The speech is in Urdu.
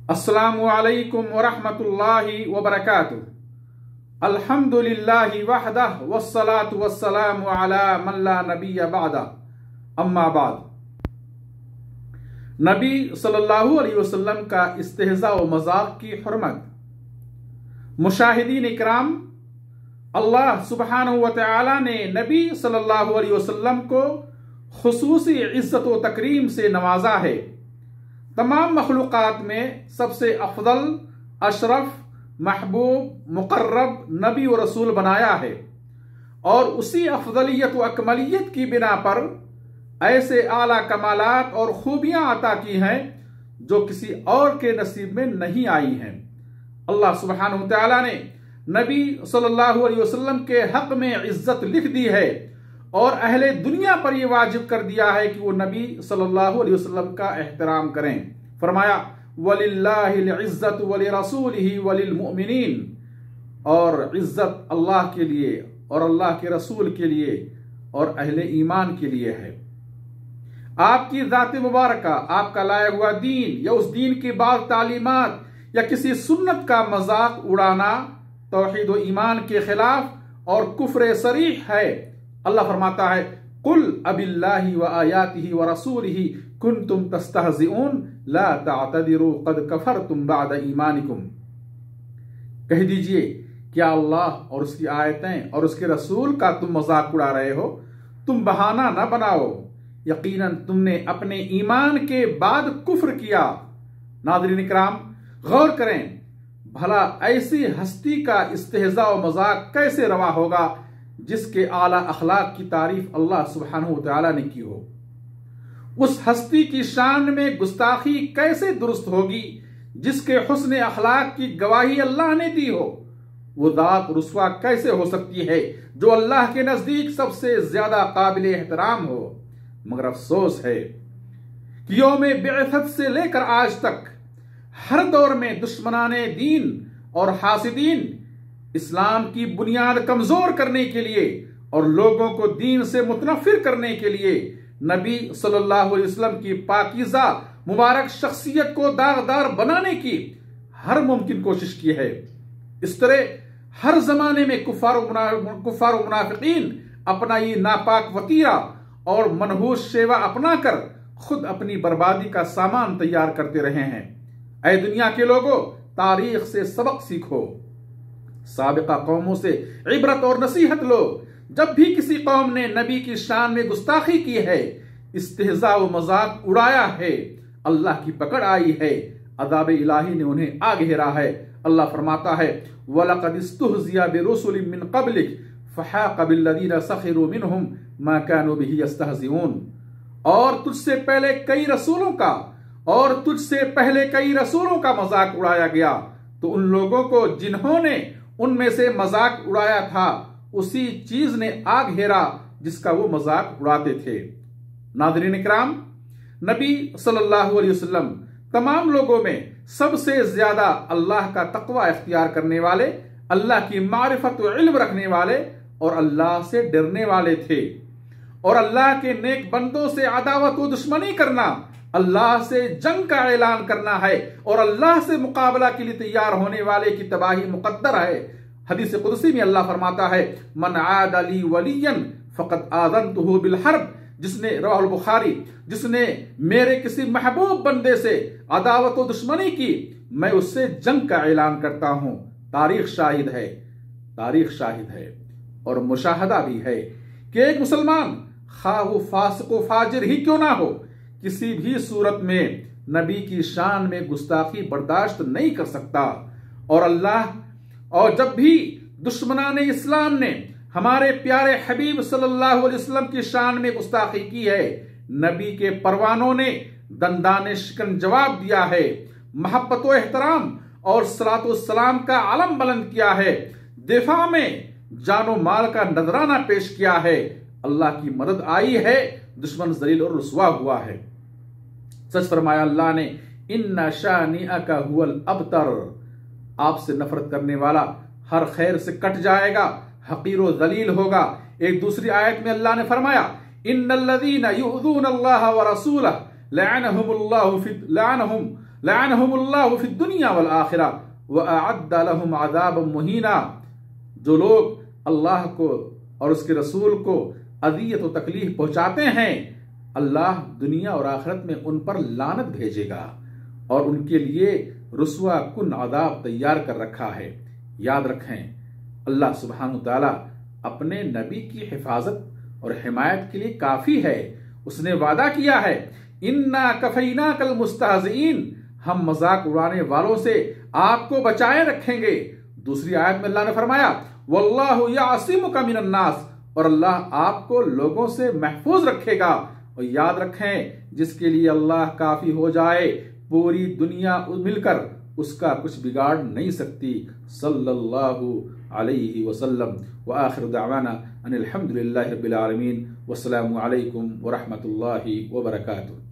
السلام علیکم ورحمۃ اللہ وبرکاتہ۔ الحمدللہ وحدہ والصلاة والسلام علی من لا نبی بعدہ، اما بعد۔ نبی صلی اللہ علیہ وسلم کا استہزاء و مذاق کی حرمت۔ مشاہدین اکرام، اللہ سبحانہ و تعالی نے نبی صلی اللہ علیہ وسلم کو خصوصی عزت و تکریم سے نوازا ہے۔ تمام مخلوقات میں سب سے افضل، اشرف، محبوب، مقرب نبی و رسول بنایا ہے، اور اسی افضلیت و اکملیت کی بنا پر ایسے اعلیٰ کمالات اور خوبیاں عطا کی ہیں جو کسی اور کے نصیب میں نہیں آئی ہیں۔ اللہ سبحانہ وتعالی نے نبی صلی اللہ علیہ وسلم کے حق میں عزت لکھ دی ہے، اور اہل دنیا پر یہ واجب کر دیا ہے کہ وہ نبی صلی اللہ علیہ وسلم کا احترام کریں۔ فرمایا وَلِلَّهِ الْعِزَّةُ وَلِرَسُولِهِ وَلِلْمُؤْمِنِينَ، اور عزت اللہ کے لیے اور اللہ کے رسول کے لیے اور اہل ایمان کے لیے ہے۔ آپ کی ذات مبارکہ، آپ کا لایا ہوا دین یا اس دین کی بعض تعلیمات یا کسی سنت کا مذاق اڑانا توحید و ایمان کے خلاف اور کفر صریح ہے۔ اللہ فرماتا ہے قُلْ أَبِ اللَّهِ وَآيَاتِهِ وَرَسُولِهِ كُنْتُمْ تَسْتَهْزِئُونَ لَا تَعْتَذِرُوا قَدْ كَفَرْتُمْ بَعْدَ إِيمَانِكُمْ۔ کہہ دیجئے، کیا اللہ اور اس کی آیتیں اور اس کے رسول کا تم مذاق اڑا رہے ہو؟ تم بہانہ نہ بناؤ، یقیناً تم نے اپنے ایمان کے بعد کفر کیا۔ ناظرین اکرام، غور کریں، بھلا ایسی ہستی کا استہزاء و مذاق کیسے روا ہوگا جس کے اعلیٰ اخلاق کی تعریف اللہ سبحانہ وتعالی نے کی ہو؟ اس ہستی کی شان میں گستاخی کیسے درست ہوگی جس کے حسن اخلاق کی گواہی اللہ نے دی ہو؟ وہ ذات رسوا کیسے ہو سکتی ہے جو اللہ کے نزدیک سب سے زیادہ قابل احترام ہو؟ مگر افسوس ہے کہ یوم بعثت سے لے کر آج تک ہر دور میں دشمنان دین اور حاسدین اسلام کی بنیاد کمزور کرنے کے لیے اور لوگوں کو دین سے متنفر کرنے کے لیے نبی صلی اللہ علیہ وسلم کی پاکیزہ مبارک شخصیت کو داغدار بنانے کی ہر ممکن کوشش کی ہے۔ اس طرح ہر زمانے میں کفار و منافقین اپنا یہ ناپاک وتیرہ اور منحوس شیوا اپنا کر خود اپنی بربادی کا سامان تیار کرتے رہے ہیں۔ اے دنیا کے لوگوں، تاریخ سے سبق سیکھو، سابقہ قوموں سے عبرت اور نصیحت لو۔ جب بھی کسی قوم نے نبی کی شان میں گستاخی کی ہے، استہزاء و مذاق اڑایا ہے، اللہ کی پکڑ آئی ہے، عذاب الہی نے انہیں آ گھیرا ہے۔ اللہ فرماتا ہے وَلَقَدِ اسْتُهْزِئَ بِرُسُلٍ مِّن قَبْلِكَ فَحَاقَ بِالَّذِينَ سَخِرُوا مِنْهُمْ مَا كَانُوا بِهِ يَسْتَهْزِئُونَ، اور تجھ سے پہلے کئی رسولوں کا مذاق اڑایا گیا، تو ان لوگوں کو جنہوں نے ان میں سے مذاق اڑایا تھا اسی چیز نے آ گھیرا جس کا وہ مذاق اڑاتے تھے۔ ناظرین اکرام، نبی صلی اللہ علیہ وسلم تمام لوگوں میں سب سے زیادہ اللہ کا تقوی اختیار کرنے والے، اللہ کی معرفت و علم رکھنے والے اور اللہ سے ڈرنے والے تھے، اور اللہ کے نیک بندوں سے عداوت و دشمنی کرنا، اللہ سے جنگ کا اعلان کرنا ہے، اور اللہ سے مقابلہ کے لیے تیار ہونے والے کی تباہی مقدر ہے۔ حدیث قدسی میں اللہ فرماتا ہے من عاد لی ولیا فقد آذنتہ بالحرب، جس نے رواه البخاری، جس نے میرے کسی محبوب بندے سے عداوت و دشمنی کی، میں اس سے جنگ کا اعلان کرتا ہوں۔ تاریخ شاہد ہے اور مشاہدہ بھی ہے کہ ایک مسلمان خواہ وہ فاسق و فاجر ہی کیوں نہ ہو، کسی بھی صورت میں نبی کی شان میں گستاخی برداشت نہیں کر سکتا۔ اور جب بھی دشمنان اسلام نے ہمارے پیارے حبیب صلی اللہ علیہ وسلم کی شان میں گستاخی کی ہے، نبی کے پروانوں نے دندان شکن جواب دیا ہے، محبت و احترام اور صلاۃ و السلام کا علم بلند کیا ہے، دفاع میں جان و مال کا نذرانہ پیش کیا ہے، اللہ کی مدد آئی ہے، دشمن ذلیل اور رسوا ہوا ہے۔ سچ فرمایا اللہ نے اِنَّ شَانِئَكَ هُوَ الْأَبْتَرُ، آپ سے نفرت کرنے والا ہر خیر سے کٹ جائے گا، حقیر و ذلیل ہوگا۔ ایک دوسری آیت میں اللہ نے فرمایا اِنَّ الَّذِينَ يُؤْذُونَ اللَّهَ وَرَسُولَهُ لعنهم اللہ فی الدنیا والآخرہ وأعد لهم عذابا مہینا۔ جو لوگ اللہ کو اور اس کے رسول کو اذیت و تکلیف پہنچاتے ہیں، اللہ دنیا اور آخرت میں ان پر لعنت بھیجے گا اور ان کے لیے رسوا کن عذاب تیار کر رکھا ہے۔ یاد رکھیں، اللہ سبحانہ تعالیٰ اپنے نبی کی حفاظت اور حمایت کے لیے کافی ہے۔ اس نے وعدہ کیا ہے، اِنَّا كَفَيْنَاكَ الْمُسْتَهْزِئِينَ، ہم مذاق اڑانے والوں سے آپ کو بچائے رکھیں گے۔ دوسری آیت میں اللہ نے فرمایا، وَاللَّهُ يَعْصِمُكَ مِنَ النَّاسِ، اور اللہ آپ کو لوگوں سے محفوظ رکھے گا۔ اور یاد رکھیں، جس کے لیے اللہ کافی ہو جائے، پوری دنیا مل کر اس کا کچھ بگاڑ نہیں سکتی۔ صلی اللہ علیہ وسلم۔ وآخر دعوانا ان الحمد للہ رب العالمین، والسلام علیکم ورحمۃ اللہ وبرکاتہ۔